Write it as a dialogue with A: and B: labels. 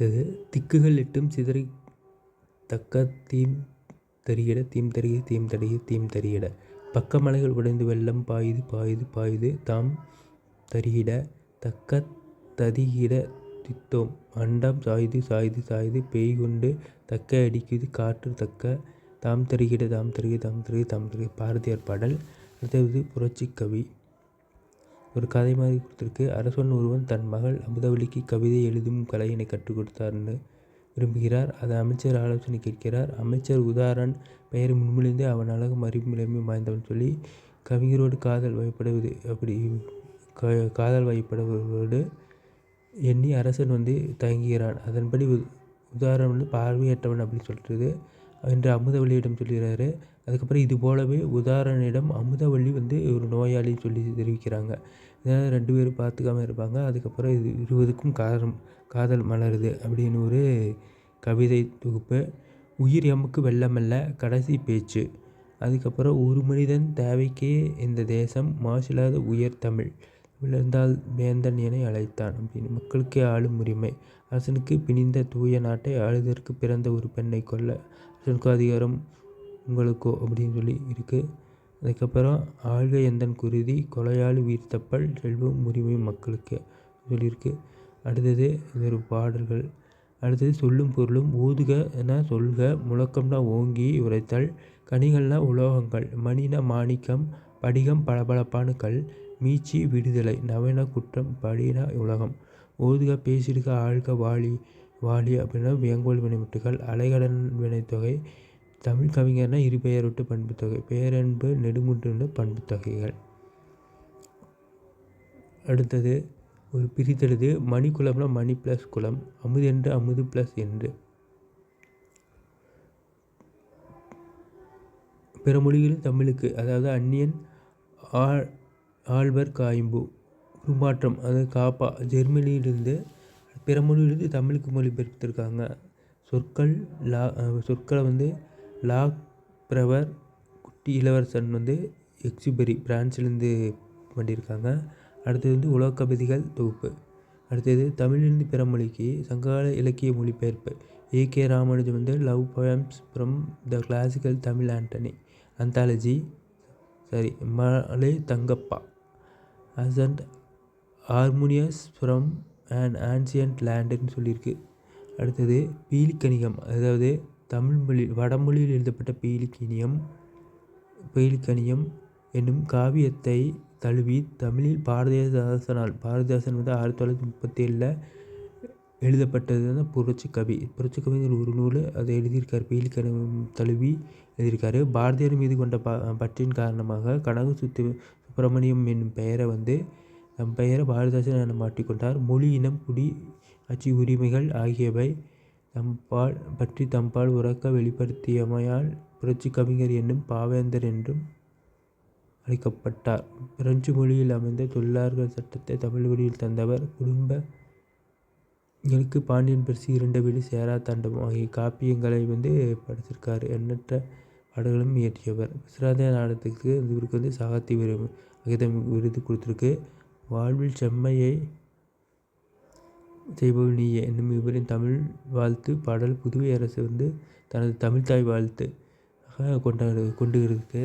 A: அது திக்குகள் எட்டும் சிதறி தக்க தீம் தருகிட தீம் தருகி தீம் தருகி தீம் தருகிட பக்க மலைகள் உடைந்து வெள்ளம் பாயுது பாயுது பாயுது தாம் தருகிட தக்க ததிகிட தித்தோம் அண்டம் சாயுது சாயுது சாயுது பேய்கொண்டு தக்க அடிக்குது காற்று தக்க தாம் தருகிட தாம் தருகி தாம் தருகி தாம் தருகி பாரதியார் பாடல். அடுத்தது புரட்சி கவி. ஒரு கதை மாதிரி கொடுத்துருக்கு. அரசன் ஒருவன் தன் மகள் அமுதவல்லிக்கு கவிதை எழுதும் கலையினை கற்றுக் கொடுத்தார்னு விரும்புகிறார். அதை அமைச்சர் ஆலோசனை கேட்கிறார். அமைச்சர் உதாரன் பெயரை முன்மொழிந்து அவன் அழகு மறிமுறைமை வாய்ந்தவன் சொல்லி கவிஞரோடு காதல் வயப்படுவது அப்படி காதல் வயப்படுவதோடு எண்ணி அரசன் தயங்குகிறான். அதன்படி உதாரணம் பார்வையற்றவன் அப்படின்னு சொல்கிறது என்று அமுதவல்லியிடம் சொல்கிறாரு. அதுக்கப்புறம் இது போலவே உதாரணனிடம் அமுதவல்லி ஒரு நோயாளின்னு சொல்லி தெரிவிக்கிறாங்க. இதனால் 2 பேரும் பார்த்துக்காமல் இருப்பாங்க. அதுக்கப்புறம் இது இருவருக்கும் காதல் மலருது அப்படின்னு ஒரு கவிதை தொகுப்பு. உயிர் எமக்கு வெள்ளமல்ல கடைசி பேச்சு. அதுக்கப்புறம் ஒரு மனிதன் தேவைக்கே இந்த தேசம் மாசில்லாத உயர் தமிழ் விழுந்தால் வேந்தன் என அழைத்தான் அப்படின்னு மக்களுக்கே ஆளும் உரிமை. அரசனுக்கு பிணிந்த தூய நாட்டை ஆளுதற்கு பிறந்த ஒரு பெண்ணை கொல்ல அரசனுக்கோ அதிகாரம் உங்களுக்கோ அப்படின்னு சொல்லி இருக்குது. அதுக்கப்புறம் ஆள்க எந்தன் குருதி கொலையாளி உயிர்த்தப்பல் செல்வம் உரிமை மக்களுக்கு சொல்லியிருக்கு. அடுத்தது இது ஒரு பாடல்கள். அடுத்தது சொல்லும் பொருளும் ஊதுக என சொல்க முழக்கம்னா ஓங்கி உரைத்தல் கனிகள்னா உலோகங்கள் மணினா மாணிக்கம் படிகம் பளபளப்பான கல் மீட்சி விடுதலை நவீன குற்றம் படினா உலகம் ஓதுக பேசிடுக ஆள்க வாழி வாழி அப்படின்னா வேங்கோல் வினைமுட்டுகள் அலைகடன் வினைத்தொகை தமிழ் கவிஞர்னா இருபெயரொட்டு பண்புத்தொகை பேரன்பு நெடுங்குன்று பண்புத்தொகைகள். அடுத்தது ஒரு பிரித்தெழுது மணிக்குளம்னா மணி ப்ளஸ் குளம் அமுதென்று அமுது ப்ளஸ் என்று. பிற மொழிகளில் தமிழுக்கு அதாவது அந்நியன் ஆழ்வர் காயும்பு உருமாற்றம் அது காப்பா ஜெர்மனியிலிருந்து பிற மொழியிலிருந்து தமிழுக்கு மொழிபெயர்த்திருக்காங்க. சொற்களை லாக் பிரவர் குட்டி இளவரசன் எக்ஸுபெரி பிரான்சிலேருந்து பண்ணியிருக்காங்க. அடுத்தது உலகக்கவிதைகள் தொகுப்பு. அடுத்தது தமிழிலிருந்து பிற மொழிக்கு சங்ககால இலக்கிய மொழிபெயர்ப்பு A K. Ramanujan love poems from the classical Tamil anthology Malai Thangappa and harmonious from an ancient லேண்டுன்னு சொல்லியிருக்கு. அடுத்தது பீலிக்கணிகம் அதாவது தமிழ்மொழி வடமொழியில் எழுதப்பட்ட பீலிக்கணியம் என்னும் காவியத்தை தழுவி தமிழில் பாரதிதாசன் 1937 எழுதப்பட்டது புரட்சி கவி. புரட்சி கவிங்கிற ஒரு நூல் அதை எழுதியிருக்கார். பீலிக்கணியம் தழுவி எழுதியிருக்காரு. பாரதியார் மீது கொண்ட பற்றின் காரணமாக கனகு சுப்பிரமணியம் என்னும் பெயரை தம் பெயரை பாரதிதாசன் என மாற்றிக்கொண்டார். மொழி இனம் குடி ஆட்சி உரிமைகள் ஆகியவை தம்பால் உறக்க வெளிப்படுத்தியமையால் புரட்சி கவிஞர் என்னும் பாவேந்தர் என்றும் அழைக்கப்பட்டார். பிரெஞ்சு மொழியில் அமைந்த தொழிலாளர்கள் சட்டத்தை தமிழ் மொழியில் தந்தவர். குடும்பங்களுக்கு பாண்டியன் பரிசு இருண்ட வீடு சேரா தாண்டவம் ஆகிய காப்பியங்களை படைத்திருக்கார். எண்ணற்ற பாடல்களும் இயற்றியவர். விஸ்வநாத நாடகத்துக்கு இவருக்கு சாகித்ய அகாதமி விருது கொடுத்துருக்கு. வாழ்வில் செம்மையை செய்பவள் நீயே என்னும் இவரின் தமிழ் வாழ்த்து பாடல் புதுவை அரசு தனது தமிழ்த்தாய் வாழ்த்து கொண்டு இருக்கு.